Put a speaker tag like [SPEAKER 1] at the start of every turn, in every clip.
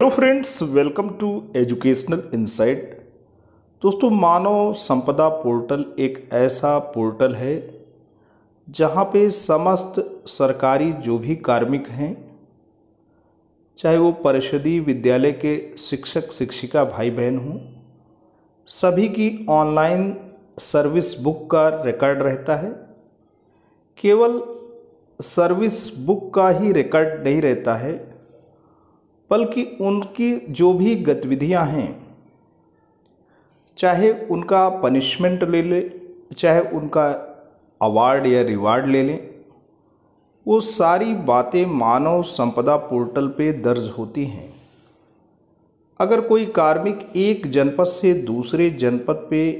[SPEAKER 1] Hello friends, welcome to educational insight. दोस्तों, मानव संपदा पोर्टल एक ऐसा पोर्टल है जहां पे समस्त सरकारी जो भी कार्मिक हैं, चाहे वो परिषदीय विद्यालय के शिक्षक शिक्षिका भाई बहन हों, सभी की ऑनलाइन सर्विस बुक का रिकॉर्ड रहता है। केवल सर्विस बुक का ही रिकॉर्ड नहीं रहता है, बल्कि उनकी जो भी गतिविधियां हैं, चाहे उनका पनिशमेंट ले ले, चाहे उनका अवार्ड या रिवार्ड ले लें, वो सारी बातें मानव संपदा पोर्टल पे दर्ज होती हैं। अगर कोई कार्मिक एक जनपद से दूसरे जनपद पे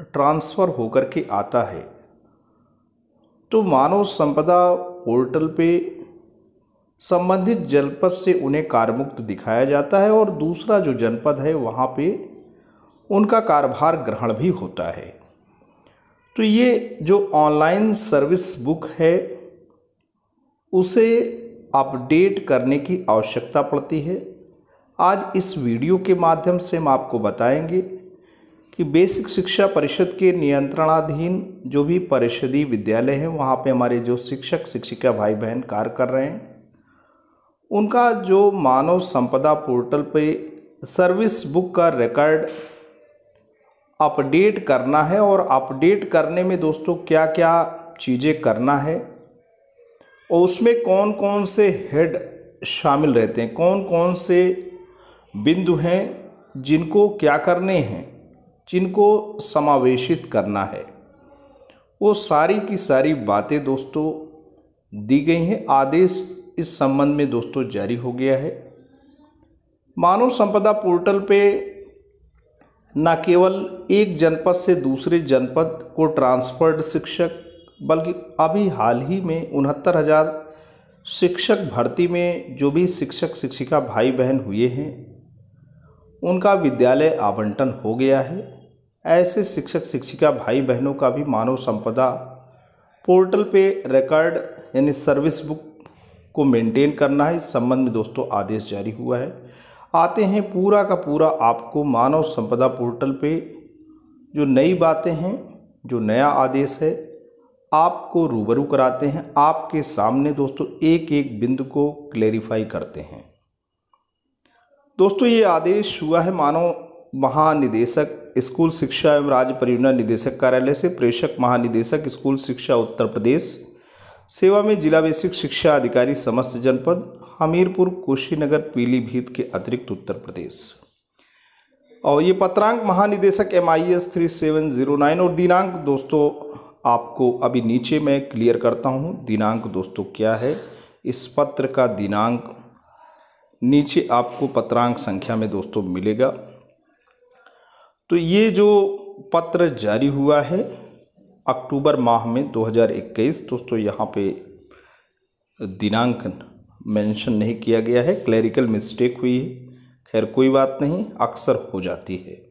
[SPEAKER 1] ट्रांसफ़र होकर के आता है तो मानव संपदा पोर्टल पे संबंधित जनपद से उन्हें कारमुक्त दिखाया जाता है और दूसरा जो जनपद है वहाँ पे उनका कार्यभार ग्रहण भी होता है। तो ये जो ऑनलाइन सर्विस बुक है उसे अपडेट करने की आवश्यकता पड़ती है। आज इस वीडियो के माध्यम से हम आपको बताएंगे कि बेसिक शिक्षा परिषद के नियंत्रणाधीन जो भी परिषदीय विद्यालय हैं वहाँ पे हमारे जो शिक्षक शिक्षिका भाई बहन कार्य कर रहे हैं, उनका जो मानव संपदा पोर्टल पे सर्विस बुक का रिकॉर्ड अपडेट करना है और अपडेट करने में दोस्तों क्या क्या चीज़ें करना है और उसमें कौन कौन से हेड शामिल रहते हैं, कौन कौन से बिंदु हैं जिनको क्या करने हैं, जिनको समावेशित करना है, वो सारी की सारी बातें दोस्तों दी गई हैं। आदेश इस संबंध में दोस्तों जारी हो गया है। मानव संपदा पोर्टल पे न केवल एक जनपद से दूसरे जनपद को ट्रांसफर्ड शिक्षक, बल्कि अभी हाल ही में 69,000 शिक्षक भर्ती में जो भी शिक्षक शिक्षिका भाई बहन हुए हैं उनका विद्यालय आवंटन हो गया है। ऐसे शिक्षक शिक्षिका भाई बहनों का भी मानव संपदा पोर्टल पे रिकॉर्ड यानी सर्विस बुक को मेंटेन करना है। इस संबंध में दोस्तों आदेश जारी हुआ है। आते हैं पूरा का पूरा आपको मानव संपदा पोर्टल पे जो नई बातें हैं, जो नया आदेश है, आपको रूबरू कराते हैं। आपके सामने दोस्तों एक एक बिंदु को क्लेरिफाई करते हैं। दोस्तों, ये आदेश हुआ है मानव महानिदेशक स्कूल शिक्षा एवं राज्य परियोजना निदेशक कार्यालय से प्रेषक महानिदेशक स्कूल शिक्षा उत्तर प्रदेश सेवा में जिला बेसिक शिक्षा अधिकारी समस्त जनपद हमीरपुर कुशीनगर पीलीभीत के अतिरिक्त उत्तर प्रदेश। और ये पत्रांक महानिदेशक MIS 3709 और दिनांक दोस्तों आपको अभी नीचे मैं क्लियर करता हूँ। दिनांक दोस्तों क्या है, इस पत्र का दिनांक नीचे आपको पत्रांक संख्या में दोस्तों मिलेगा। तो ये जो पत्र जारी हुआ है अक्टूबर माह में 2021, दोस्तों यहाँ पे दिनांक मेंशन नहीं किया गया है, क्लरिकल मिस्टेक हुई है। खैर कोई बात नहीं, अक्सर हो जाती है।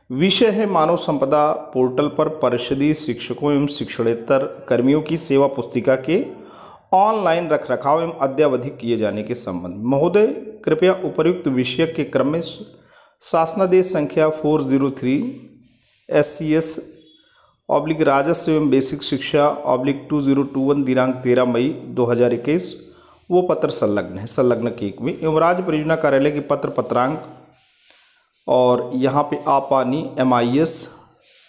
[SPEAKER 1] विषय है मानव संपदा पोर्टल पर परिषदीय शिक्षकों एवं शिक्षणेतर कर्मियों की सेवा पुस्तिका के ऑनलाइन रखरखाव एवं अद्यावधि किए जाने के संबंध में। महोदय, कृपया उपर्युक्त विषय के क्रम में शासनादेश संख्या 403 SCS राजस्व एवं बेसिक शिक्षा 2021 दिनांक 13 मई 2021 वो पत्र संलग्न है, संलग्न के एक में एवं राज्य परियोजना कार्यालय के पत्र पत्रांक और यहाँ पे आपानी MIS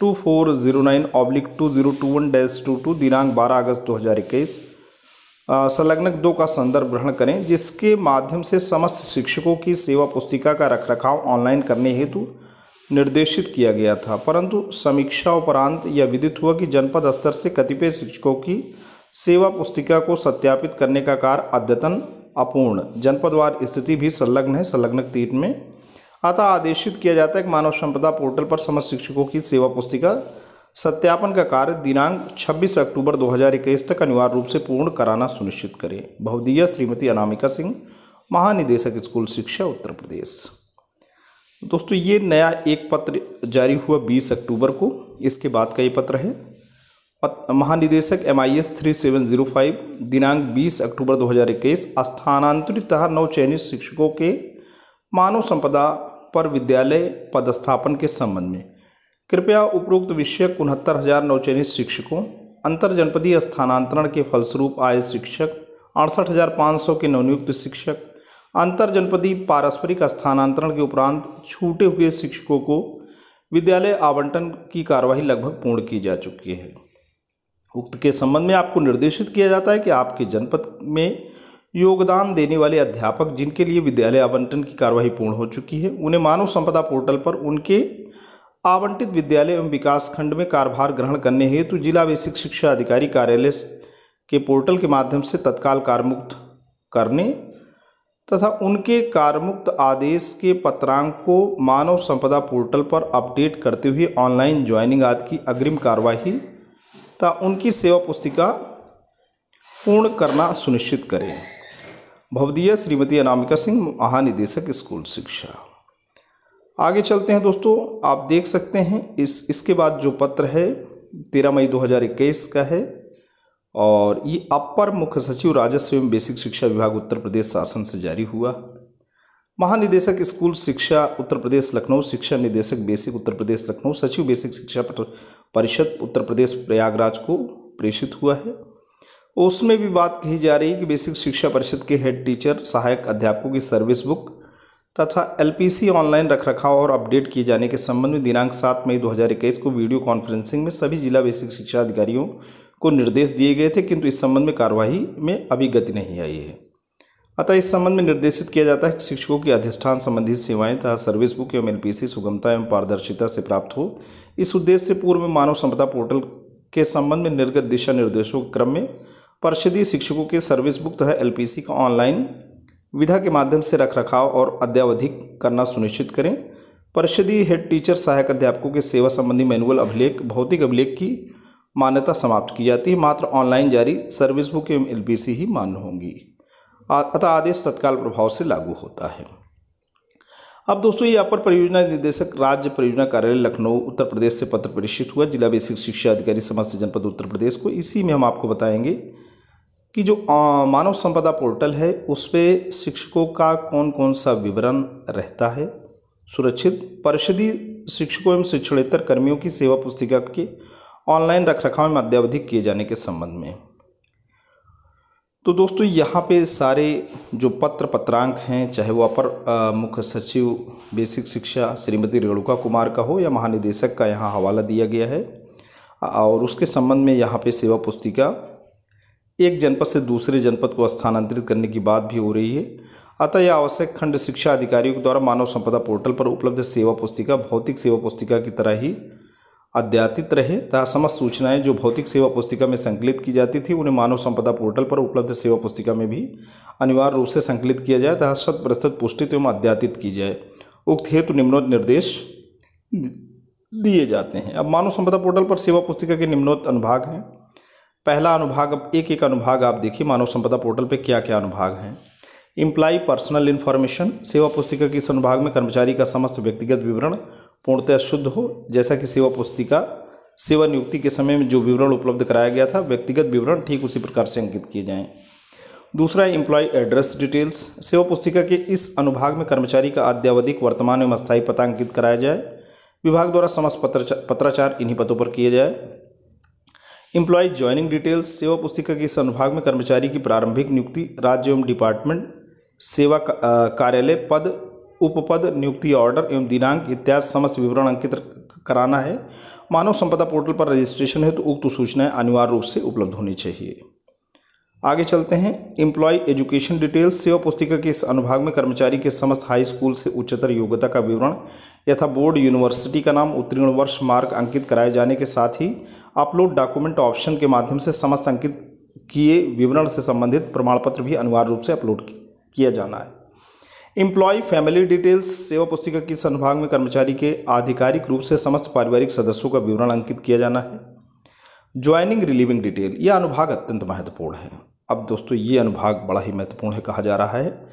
[SPEAKER 1] 2409/2021-22 दिनांक 12 अगस्त 2021 संलग्नक 2 का संदर्भ ग्रहण करें, जिसके माध्यम से समस्त शिक्षकों की सेवा पुस्तिका का रखरखाव ऑनलाइन करने हेतु निर्देशित किया गया था। परंतु समीक्षा उपरांत यह विदित हुआ कि जनपद स्तर से कतिपय शिक्षकों की सेवा पुस्तिका को सत्यापित करने का कार्य अद्यतन अपूर्ण, जनपदवार स्थिति भी संलग्न है, संलग्नक 3 में। अतः आदेशित किया जाता है कि मानव संपदा पोर्टल पर समस्त शिक्षकों की सेवा पुस्तिका सत्यापन का कार्य दिनांक 26 अक्टूबर 2021 तक अनिवार्य रूप से पूर्ण कराना सुनिश्चित करें। बहुदिया श्रीमती अनामिका सिंह, महानिदेशक स्कूल शिक्षा उत्तर प्रदेश। दोस्तों, ये नया एक पत्र जारी हुआ 20 अक्टूबर को। इसके बाद का ये पत्र है महानिदेशक MIS 3705 दिनांक 20 अक्टूबर 2021 स्थानांतरित तथा नव चयनित शिक्षकों के मानव संपदा पर विद्यालय पदस्थापन के संबंध में कृपया उपरोक्त विषयक 69,000 नवचयनित शिक्षकों, अंतर जनपदीय स्थानांतरण के फलस्वरूप आए शिक्षक, 68,500 के नवनियुक्त शिक्षक, अंतर जनपदीय पारस्परिक स्थानांतरण के उपरांत छूटे हुए शिक्षकों को विद्यालय आवंटन की कार्यवाही लगभग पूर्ण की जा चुकी है। उक्त के संबंध में आपको निर्देशित किया जाता है कि आपके जनपद में योगदान देने वाले अध्यापक जिनके लिए विद्यालय आवंटन की कार्यवाही पूर्ण हो चुकी है, उन्हें मानव संपदा पोर्टल पर उनके आवंटित विद्यालय एवं विकास खंड में कार्यभार ग्रहण करने हेतु जिला बेसिक शिक्षा अधिकारी कार्यालय के पोर्टल के माध्यम से तत्काल कार्यमुक्त करने तथा उनके कार्यमुक्त आदेश के पत्रांक को मानव संपदा पोर्टल पर अपडेट करते हुए ऑनलाइन ज्वाइनिंग आदि की अग्रिम कार्यवाही तथा उनकी सेवा पुस्तिका पूर्ण करना सुनिश्चित करें। भवदीय श्रीमती अनामिका सिंह, महानिदेशक स्कूल शिक्षा। आगे चलते हैं दोस्तों, आप देख सकते हैं इसके बाद जो पत्र है 13 मई 2021 का है और ये अपर मुख्य सचिव राजस्व एवं बेसिक शिक्षा विभाग उत्तर प्रदेश शासन से जारी हुआ। महानिदेशक स्कूल शिक्षा उत्तर प्रदेश लखनऊ, शिक्षा निदेशक बेसिक उत्तर प्रदेश लखनऊ, सचिव बेसिक शिक्षा परिषद उत्तर प्रदेश प्रयागराज को प्रेषित हुआ है। उसमें भी बात कही जा रही है कि बेसिक शिक्षा परिषद के हेड टीचर, सहायक अध्यापकों की सर्विस बुक तथा एलपीसी ऑनलाइन रखरखाव और अपडेट किए जाने के संबंध में दिनांक 7 मई 2021 को वीडियो कॉन्फ्रेंसिंग में सभी जिला बेसिक शिक्षा अधिकारियों को निर्देश दिए गए थे, किंतु इस संबंध में कार्यवाही में अभी गति नहीं आई है। अतः इस संबंध में निर्देशित किया जाता है कि शिक्षकों की अधिष्ठान संबंधित सेवाएं तथा सर्विस बुक एवं एलपीसी सुगमता एवं पारदर्शिता से प्राप्त हो। इस उद्देश्य से पूर्व में मानव संपदा पोर्टल के संबंध में निर्गत दिशा निर्देशों के क्रम में परिषदीय शिक्षकों के सर्विस बुक तथा एलपीसी का ऑनलाइन विधा के माध्यम से रखरखाव और अद्यावधिक करना सुनिश्चित करें। परिषदीय हेड टीचर, सहायक अध्यापकों के सेवा संबंधी मैनुअल अभिलेख, भौतिक अभिलेख की मान्यता समाप्त की जाती है, मात्र ऑनलाइन जारी सर्विस बुक एवं एलपीसी ही मान्य होंगी। अतः आदेश तत्काल प्रभाव से लागू होता है। अब दोस्तों, ये अपर परियोजना निदेशक राज्य परियोजना कार्यालय लखनऊ उत्तर प्रदेश से पत्र प्रेषित हुआ जिला बेसिक शिक्षा अधिकारी समस्त जनपद उत्तर प्रदेश को। इसी में हम आपको बताएंगे कि जो मानव संपदा पोर्टल है उस पर शिक्षकों का कौन कौन सा विवरण रहता है सुरक्षित। परिषदीय शिक्षकों एवं शिक्षणेतर कर्मियों की सेवा पुस्तिका के ऑनलाइन रखरखाव में अद्यावधिक किए जाने के संबंध में। तो दोस्तों, यहाँ पे सारे जो पत्रांक हैं, चाहे वो अपर मुख्य सचिव बेसिक शिक्षा श्रीमती रेणुका कुमार का हो या महानिदेशक का, यहाँ हवाला दिया गया है और उसके संबंध में यहाँ पे सेवा पुस्तिका एक जनपद से दूसरे जनपद को स्थानांतरित करने की बात भी हो रही है। अतः यह आवश्यक खंड शिक्षा अधिकारियों के द्वारा मानव संपदा पोर्टल पर उपलब्ध सेवा पुस्तिका भौतिक सेवा पुस्तिका की तरह ही अद्यतित रहे तथा समस्त सूचनाएं जो भौतिक सेवा पुस्तिका में संकलित की जाती थी उन्हें मानव संपदा पोर्टल पर उपलब्ध सेवा पुस्तिका में भी अनिवार्य रूप से संकलित किया जाए तथा 100% पुष्टित एवं अद्यतित की जाए। उक्त हेतु निम्नोक्त निर्देश दिए जाते हैं। अब मानव संपदा पोर्टल पर सेवा पुस्तिका के निम्नोक्त अनुभाग हैं। पहला अनुभाग, अब एक अनुभाग आप देखिए मानव संपदा पोर्टल पे क्या क्या अनुभाग हैं। एम्प्लॉय पर्सनल इन्फॉर्मेशन, सेवा पुस्तिका के इस अनुभाग में कर्मचारी का समस्त व्यक्तिगत विवरण पूर्णतः शुद्ध हो, जैसा कि सेवा पुस्तिका सेवा नियुक्ति के समय में जो विवरण उपलब्ध कराया गया था व्यक्तिगत विवरण ठीक उसी प्रकार से अंकित किए जाएं। दूसरा, एम्प्लॉय एड्रेस डिटेल्स, सेवा पुस्तिका के इस अनुभाग में कर्मचारी का अद्यावधिक वर्तमान एवं अस्थायी पता अंकित कराया जाए। विभाग द्वारा समस्त पत्राचार इन्हीं पतों पर किए जाए। एम्प्लॉय ज्वाइनिंग डिटेल्स, सेवा पुस्तिका के इस अनुभाग में कर्मचारी की प्रारंभिक नियुक्ति, राज्य एवं डिपार्टमेंट, सेवा कार्यालय, पद, उपपद, नियुक्ति ऑर्डर एवं दिनांक इत्यादि समस्त विवरण अंकित कराना है। मानव संपदा पोर्टल पर रजिस्ट्रेशन है तो उक्त सूचनाएं अनिवार्य रूप से उपलब्ध होनी चाहिए। आगे चलते हैं। एम्प्लॉय एजुकेशन डिटेल्स, सेवा पुस्तिका के इस अनुभाग में कर्मचारी के समस्त हाई स्कूल से उच्चतर योग्यता का विवरण यथा बोर्ड, यूनिवर्सिटी का नाम, उत्तीर्ण वर्ष, मार्क अंकित कराए जाने के साथ ही अपलोड डॉक्यूमेंट ऑप्शन के माध्यम से समस्त अंकित किए विवरण से संबंधित प्रमाण पत्र भी अनिवार्य रूप से अपलोड किया जाना है। एम्प्लॉय फैमिली डिटेल्स, सेवा पुस्तिका के इस अनुभाग में कर्मचारी के आधिकारिक रूप से समस्त पारिवारिक सदस्यों का विवरण अंकित किया जाना है। ज्वाइनिंग रिलीविंग डिटेल, यह अनुभाग अत्यंत महत्वपूर्ण है। अब दोस्तों, ये अनुभाग बड़ा ही महत्वपूर्ण है, कहा जा रहा है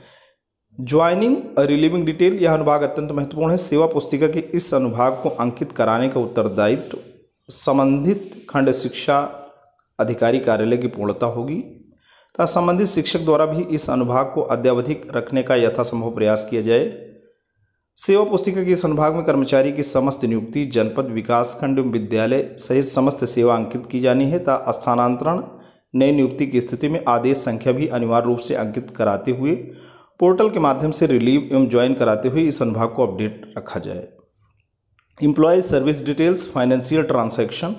[SPEAKER 1] ज्वाइनिंग रिलीविंग डिटेल, यह अनुभाग अत्यंत महत्वपूर्ण है। सेवा पुस्तिका के इस अनुभाग को अंकित कराने का उत्तरदायित्व संबंधित खंड शिक्षा अधिकारी कार्यालय की पूर्णता होगी तथा संबंधित शिक्षक द्वारा भी इस अनुभाग को अद्यावधिक रखने का यथासंभव प्रयास किया जाए। सेवा पुस्तिका के संभाग में कर्मचारी की समस्त नियुक्ति जनपद विकासखंड एवं विद्यालय सहित समस्त सेवा अंकित की जानी है तथा स्थानांतरण नई नियुक्ति की स्थिति में आदेश संख्या भी अनिवार्य रूप से अंकित कराते हुए पोर्टल के माध्यम से रिलीव एवं ज्वाइन कराते हुए इस संभाग को अपडेट रखा जाए। Employ service details financial transaction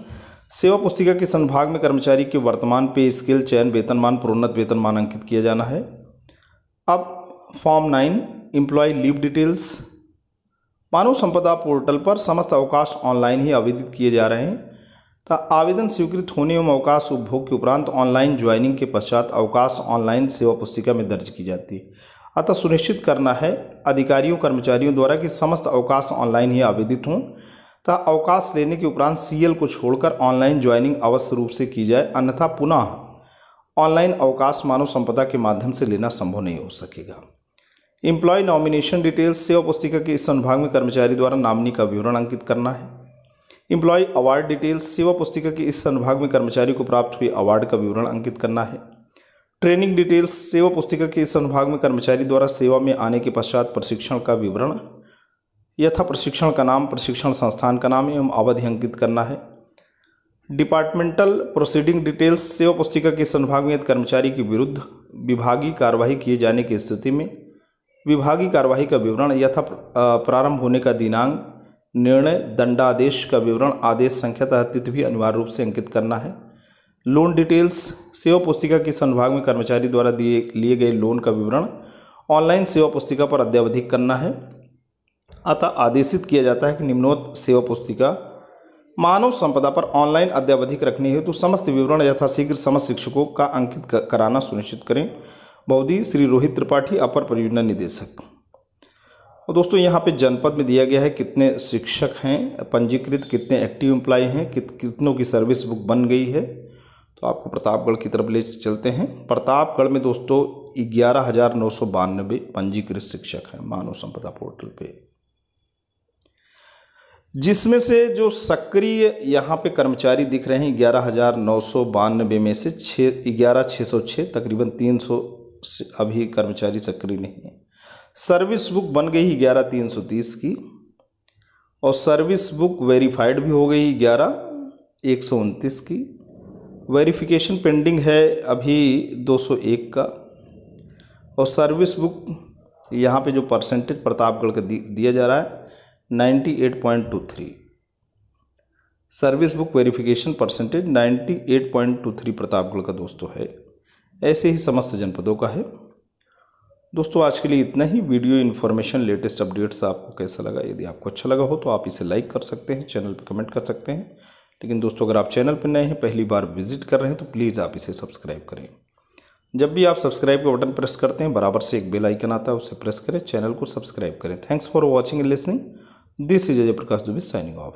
[SPEAKER 1] सेवा पुस्तिका के संभाग में कर्मचारी के वर्तमान पे स्केल चयन वेतनमान प्रोन्नत वेतनमान अंकित किया जाना है। अब फॉर्म 9 एम्प्लॉय लीव डिटेल्स मानव संपदा पोर्टल पर समस्त अवकाश ऑनलाइन ही आवेदित किए जा रहे हैं तथा आवेदन स्वीकृत होने एवं अवकाश उपभोग के उपरांत ऑनलाइन ज्वाइनिंग के पश्चात अवकाश ऑनलाइन सेवा पुस्तिका में दर्ज की जाती है। अतः सुनिश्चित करना है अधिकारियों कर्मचारियों द्वारा कि समस्त अवकाश ऑनलाइन ही आवेदित हों तथा अवकाश लेने के उपरांत सीएल को छोड़कर ऑनलाइन ज्वाइनिंग अवश्य रूप से की जाए, अन्यथा पुनः ऑनलाइन अवकाश मानव संपदा के माध्यम से लेना संभव नहीं हो सकेगा। एम्प्लॉय नॉमिनेशन डिटेल्स सेवा पुस्तिका के इस संभाग में कर्मचारी द्वारा नॉमिनी का विवरण अंकित करना है। एम्प्लॉय अवार्ड डिटेल्स सेवा पुस्तिका के इस संभाग में कर्मचारी को प्राप्त हुए अवार्ड का विवरण अंकित करना है। ट्रेनिंग डिटेल्स सेवा पुस्तिका के इस संभाग में कर्मचारी द्वारा सेवा में आने के पश्चात प्रशिक्षण का विवरण यथा प्रशिक्षण का नाम, प्रशिक्षण संस्थान का नाम एवं अवधि अंकित करना है। डिपार्टमेंटल प्रोसीडिंग डिटेल्स सेवा पुस्तिका के संभाग में यदि कर्मचारी के विरुद्ध विभागीय कार्यवाही किए जाने की स्थिति में विभागीय कार्यवाही का विवरण यथा प्रारंभ होने का दिनांक, निर्णय, दंडादेश का विवरण, आदेश संख्या तथा तिथि भी अनिवार्य रूप से अंकित करना है। लोन डिटेल्स सेवा पुस्तिका के संभाग में कर्मचारी द्वारा लिए गए लोन का विवरण ऑनलाइन सेवा पुस्तिका पर अद्यावधिक करना है। अतः आदेशित किया जाता है कि निम्नोक्त सेवा पुस्तिका मानव संपदा पर ऑनलाइन अद्यावधिक रखने हेतु समस्त विवरण यथाशीघ्र समस्त शिक्षकों का अंकित कराना सुनिश्चित करें। बहुधी श्री रोहित त्रिपाठी, अपर परियोजना निदेशक। और दोस्तों यहाँ पे जनपद में दिया गया है कितने शिक्षक हैं पंजीकृत, कितने एक्टिव एम्प्लॉय हैं, कितनों की सर्विस बुक बन गई है। तो आपको प्रतापगढ़ की तरफ ले चलते हैं। प्रतापगढ़ में दोस्तों 11,992 पंजीकृत शिक्षक हैं मानव संपदा पोर्टल पे, जिसमें से जो सक्रिय यहाँ पे कर्मचारी दिख रहे हैं 11,992 में से 11,606 तकरीबन 300 अभी कर्मचारी सक्रिय नहीं है। सर्विस बुक बन गई 11,330 की और सर्विस बुक वेरीफाइड भी हो गई 11,129 की। वेरिफिकेशन पेंडिंग है अभी 201 का। और सर्विस बुक यहाँ पे जो परसेंटेज प्रतापगढ़ का दिया जा रहा है 98.23। Service book verification percentage 98.23 Pratapgarh का दोस्तों है। ऐसे ही समस्त जनपदों का है। दोस्तों आज के लिए इतना ही। वीडियो इन्फॉर्मेशन लेटेस्ट अपडेट्स आपको कैसा लगा? यदि आपको अच्छा लगा हो तो आप इसे लाइक कर सकते हैं, चैनल पर कमेंट कर सकते हैं। लेकिन दोस्तों अगर आप चैनल पर नए हैं, पहली बार विजिट कर रहे हैं, तो प्लीज़ आप इसे सब्सक्राइब करें। जब भी आप सब्सक्राइब का बटन प्रेस करते हैं बराबर से एक बेल आइकन आता है, उसे प्रेस करें, चैनल को सब्सक्राइब करें। Thanks for watching and listening. This is Ajay Prakash Dubey signing off.